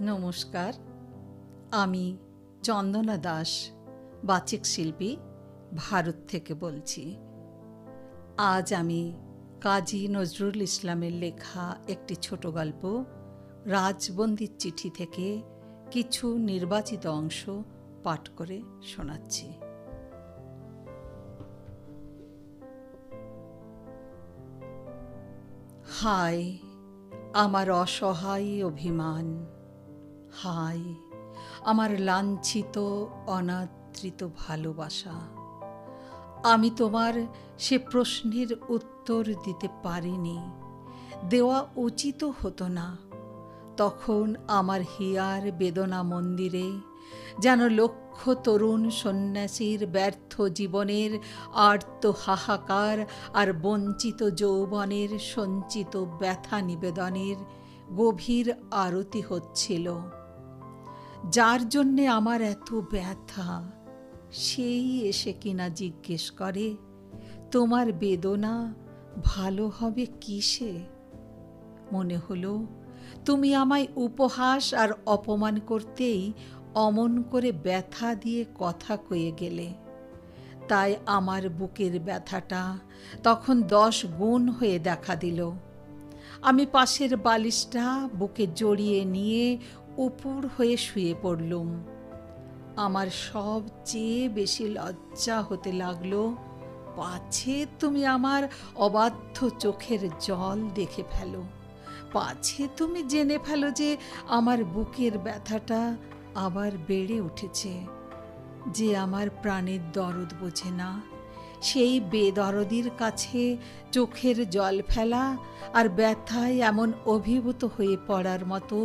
নমস্কার, আমি চন্দনা দাস, বাচিক শিল্পী, ভারত থেকে বলছি। আজ আমি কাজী নজরুল ইসলামের লেখা একটি ছোট গল্প রাজবন্দির চিঠি থেকে কিছু নির্বাচিত অংশ পাঠ করে শোনাচ্ছি। হায় আমার অসহায় অভিমান, হায় আমার লাঞ্ছিত অনাদৃত ভালোবাসা। আমি তোমার সে প্রশ্নের উত্তর দিতে পারিনি, দেওয়া উচিত হতো না। তখন আমার হিয়ার বেদনা মন্দিরে যেন লক্ষ তরুণ সন্ন্যাসীর ব্যর্থ জীবনের আর্ত হাহাকার আর বঞ্চিত যৌবনের সঞ্চিত ব্যথা নিবেদনের গভীর আরতি হচ্ছিল। যার জন্যে আমার এত ব্যথা, সেই এসে কিনা জিজ্ঞেস করে, তোমার বেদনা ভালো হবে কিসে? মনে হলো তুমি আমায় উপহাস আর অপমান করতেই অমন করে ব্যথা দিয়ে কথা কয়ে গেলে। তাই আমার বুকের ব্যথাটা তখন 10 গুণ হয়ে দেখা দিল। আমি পাশের বালিশটা বুকে জড়িয়ে নিয়ে উপুড় হয়ে শুয়ে পড়লুম। আমার সবচেয়ে বেশি লজ্জা হতে লাগলো, পাছে তুমি আমার অবাধ্য চোখের জল দেখে ফেলো, পাছে তুমি জেনে ফেলো যে আমার বুকের ব্যথাটা আবার বেড়ে উঠেছে। যে আমার প্রাণের দরদ বোঝে না, সেই বেদরদির কাছে চোখের জল ফেলা আর ব্যথায় এমন অভিভূত হয়ে পড়ার মতো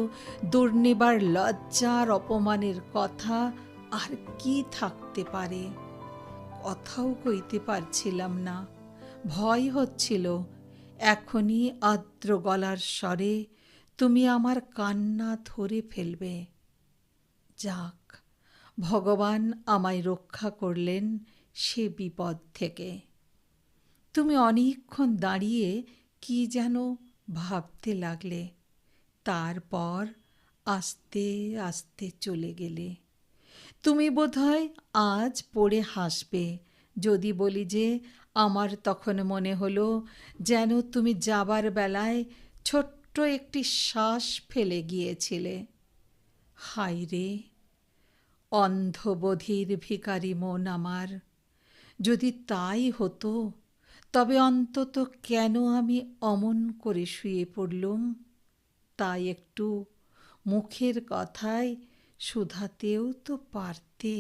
দুর্নিবার লজ্জার অপমানের কথা আর কি থাকতে পারে? কথাও কইতে পারছিলাম না, ভয় হচ্ছিল এখনই আর্দ্র গলার স্বরে তুমি আমার কান্না ধরে ফেলবে। যাক, ভগবান আমায় রক্ষা করলেন সে বিপদ থেকে। তুমি অনেকক্ষণ দাঁড়িয়ে কি যেন ভাবতে লাগলে, তারপর আস্তে আস্তে চলে গেলে। তুমি বোধহয় আজ পড়ে হাসবে যদি বলি যে আমার তখন মনে হলো যেন তুমি যাবার বেলায় ছোট্ট একটি শ্বাস ফেলে গিয়েছিলে। হায় রে, অন্ধবধির ভিখারি মন আমার! যদি তাই হতো, তবে অন্তত কেন আমি অমন করে শুয়ে পড়লুম তাই একটু মুখের কথায় শুধাতেও তো পারতে।